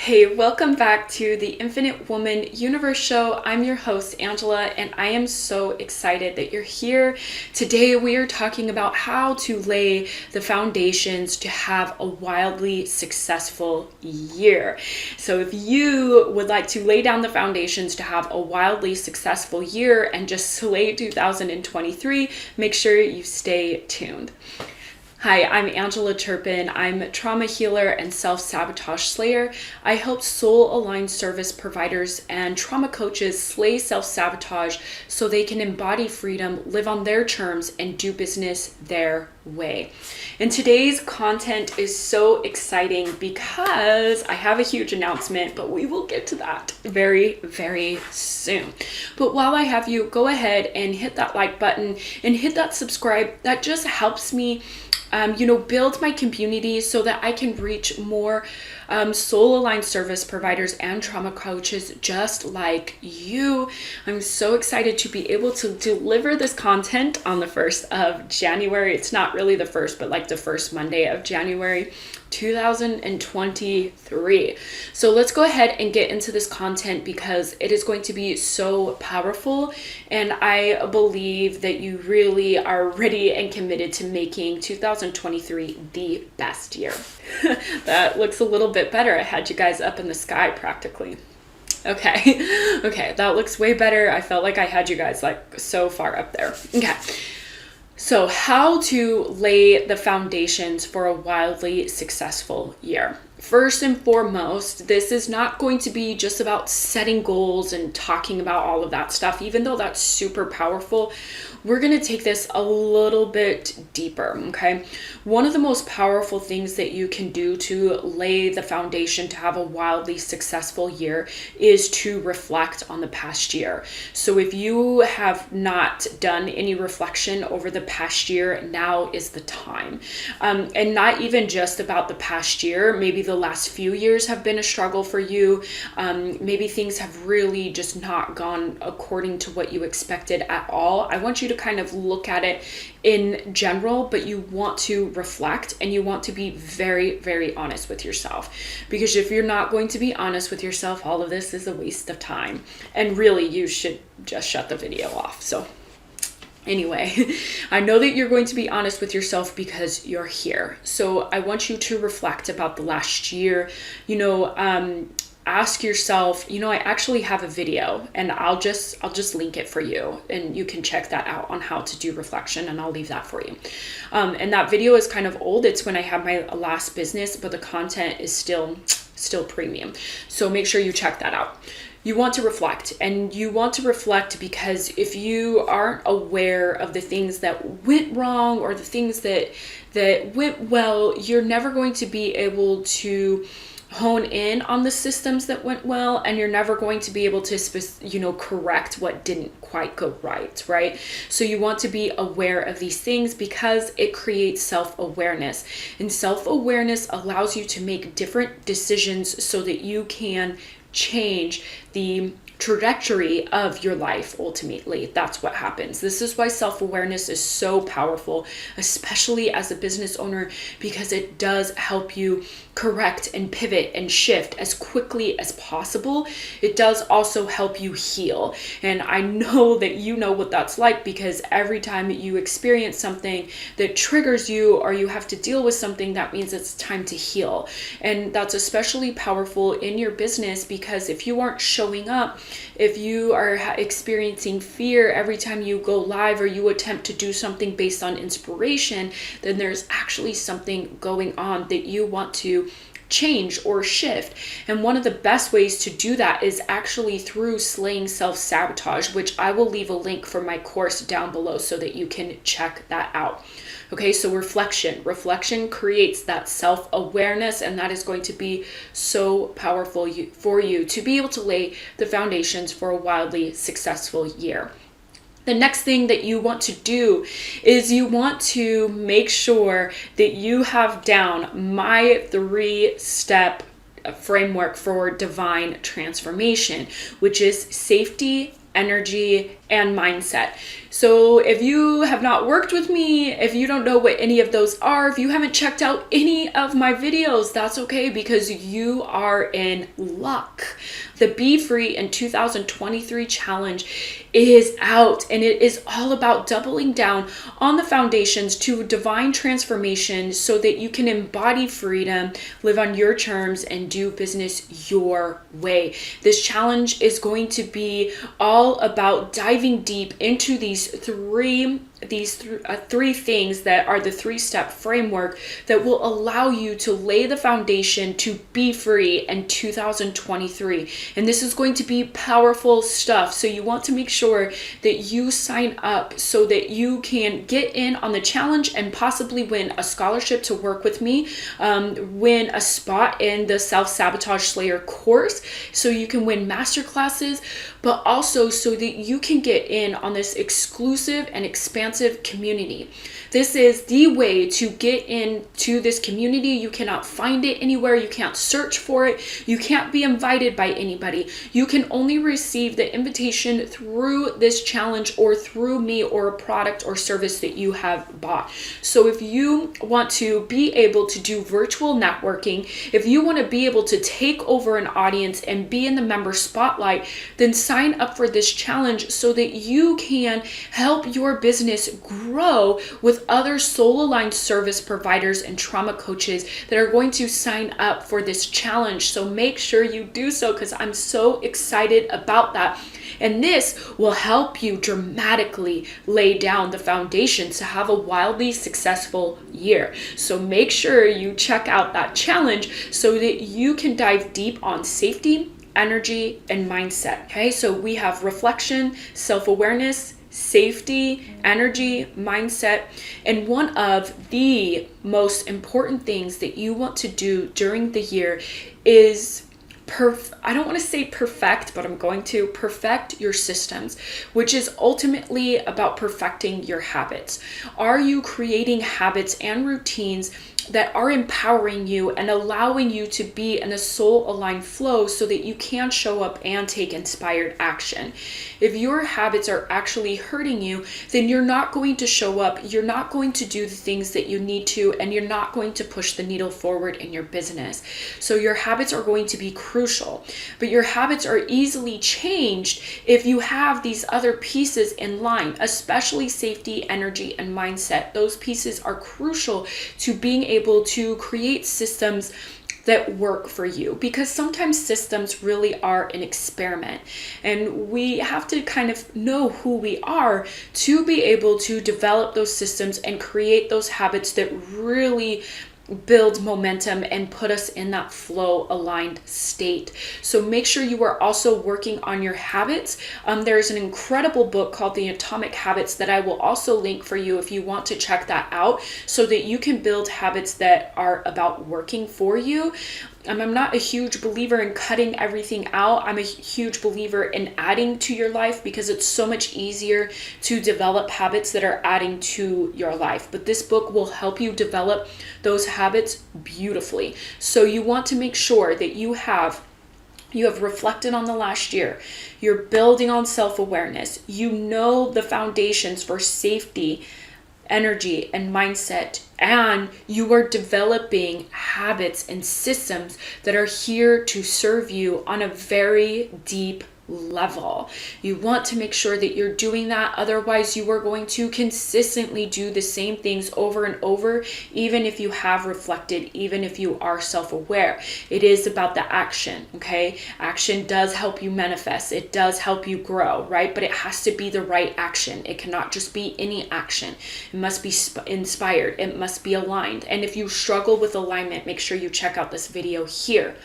Hey, welcome back to the Infinite Woman Universe Show. I'm your host, Angela, and I am so excited that you're here. Today, we are talking about how to lay the foundations to have a wildly successful year. So if you would like to lay down the foundations to have a wildly successful year and just slay 2023, make sure you stay tuned. Hi, I'm Angela Turpin. I'm a trauma healer and self-sabotage slayer. I help soul-aligned service providers and trauma coaches slay self-sabotage so they can embody freedom, live on their terms, and do business their way. And today's content is so exciting because I have a huge announcement, but we will get to that very, very soon. But while I have you, go ahead and hit that like button and hit that subscribe. That just helps me build my community so that I can reach more soul-aligned service providers and trauma coaches just like you. I'm so excited to be able to deliver this content on the 1st of January. It's not really the first, but like the first Monday of January 2023. So let's go ahead and get into this content because it is going to be so powerful, and I believe that you really are ready and committed to making 2023 the best year. That looks a little bit better. I had you guys up in the sky practically. Okay, that looks way better. I felt like I had you guys like so far up there. Okay. So how to lay the foundations for a wildly successful year. First and foremost, this is not going to be just about setting goals and talking about all of that stuff, even though that's super powerful. We're going to take this a little bit deeper, okay? One of the most powerful things that you can do to lay the foundation to have a wildly successful year is to reflect on the past year. So if you have not done any reflection over the past year, now is the time. And not even just about the past year, maybe the last few years have been a struggle for you. Maybe things have really just not gone according to what you expected at all. I want you to kind of look at it in general, but you want to reflect and you want to be very, very honest with yourself. Because if you're not going to be honest with yourself, all of this is a waste of time. And really, you should just shut the video off. So anyway, I know that you're going to be honest with yourself because you're here. So I want you to reflect about the last year. Ask yourself, I actually have a video, and I'll just link it for you, and you can check that out on how to do reflection, and I'll leave that for you. And that video is kind of old. It's when I had my last business, but the content is still premium. So make sure you check that out. You want to reflect, and you want to reflect because if you aren't aware of the things that went wrong or the things that went well, you're never going to be able to hone in on the systems that went well, and you're never going to be able to correct what didn't quite go right? So you want to be aware of these things because it creates self-awareness, and self-awareness allows you to make different decisions so that you can change the trajectory of your life. Ultimately, that's what happens. This is why self-awareness is so powerful, especially as a business owner, because it does help you correct and pivot and shift as quickly as possible. It does also help you heal. And I know that you know what that's like, because every time you experience something that triggers you or you have to deal with something, that means it's time to heal. And that's especially powerful in your business, because if you aren't showing up, if you are experiencing fear every time you go live or you attempt to do something based on inspiration, then there's actually something going on that you want to change or shift. And one of the best ways to do that is actually through slaying self-sabotage, which I will leave a link for my course down below so that you can check that out. Okay, so reflection creates that self-awareness, and that is going to be so powerful for you to be able to lay the foundations for a wildly successful year. The next thing that you want to do is you want to make sure that you have down my 3-step framework for divine transformation, which is safety, energy, and mindset. So if you have not worked with me, if you don't know what any of those are, if you haven't checked out any of my videos, that's okay, because you are in luck. The Be Free in 2023 challenge is out, and it is all about doubling down on the foundations to divine transformation so that you can embody freedom, live on your terms, and do business your way. This challenge is going to be all about diving deep into these three things that are the 3-step framework that will allow you to lay the foundation to be free in 2023. And this is going to be powerful stuff. So you want to make sure that you sign up so that you can get in on the challenge and possibly win a scholarship to work with me, win a spot in the Self-Sabotage Slayer course, so you can win masterclasses, but also so that you can get in on this exclusive and expansive community. This is the way to get into this community. You cannot find it anywhere. You can't search for it. You can't be invited by anybody. You can only receive the invitation through this challenge or through me or a product or service that you have bought. So if you want to be able to do virtual networking, if you want to be able to take over an audience and be in the member spotlight, then sign up for this challenge so that you can help your business grow with other soul-aligned service providers and trauma coaches that are going to sign up for this challenge. So make sure you do so, because I'm so excited about that. And this will help you dramatically lay down the foundations to have a wildly successful year. So make sure you check out that challenge so that you can dive deep on safety, energy, and mindset. Okay, so we have reflection, self-awareness, safety, energy, mindset, and one of the most important things that you want to do during the year is I don't want to say perfect, but I'm going to perfect your systems, which is ultimately about perfecting your habits. Are you creating habits and routines that are empowering you and allowing you to be in a soul-aligned flow so that you can show up and take inspired action? If your habits are actually hurting you, then you're not going to show up, you're not going to do the things that you need to, and you're not going to push the needle forward in your business. So your habits are going to be crucial, but your habits are easily changed if you have these other pieces in line, especially safety, energy, and mindset. Those pieces are crucial to being able to create systems that work for you, because sometimes systems really are an experiment, and we have to kind of know who we are to be able to develop those systems and create those habits that really build momentum and put us in that flow aligned state. So make sure you are also working on your habits. There's an incredible book called The Atomic Habits that I will also link for you if you want to check that out, so that you can build habits that are about working for you. I'm not a huge believer in cutting everything out. I'm a huge believer in adding to your life, because it's so much easier to develop habits that are adding to your life. But this book will help you develop those habits beautifully. So you want to make sure that you have reflected on the last year. You're building on self-awareness. You know the foundations for safety, energy, and mindset, and you are developing habits and systems that are here to serve you on a very deep level. You want to make sure that you're doing that. Otherwise, you are going to consistently do the same things over and over, even if you have reflected, even if you are self-aware. It is about the action, okay? Action does help you manifest. It does help you grow, right? But it has to be the right action. It cannot just be any action. It must be inspired. It must be aligned. And if you struggle with alignment, make sure you check out this video here.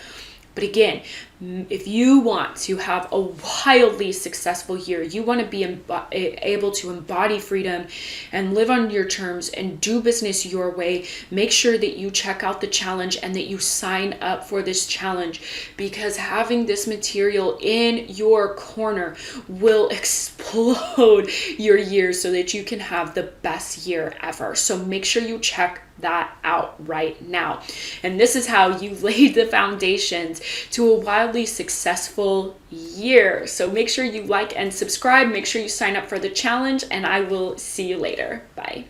But again, if you want to have a wildly successful year, you want to be able to embody freedom and live on your terms and do business your way, make sure that you check out the challenge and that you sign up for this challenge, because having this material in your corner will explode your year so that you can have the best year ever. So make sure you check that out right now. And this is how you laid the foundations to a wildly wildly successful year. So make sure you like and subscribe. Make sure you sign up for the challenge, and I will see you later. Bye.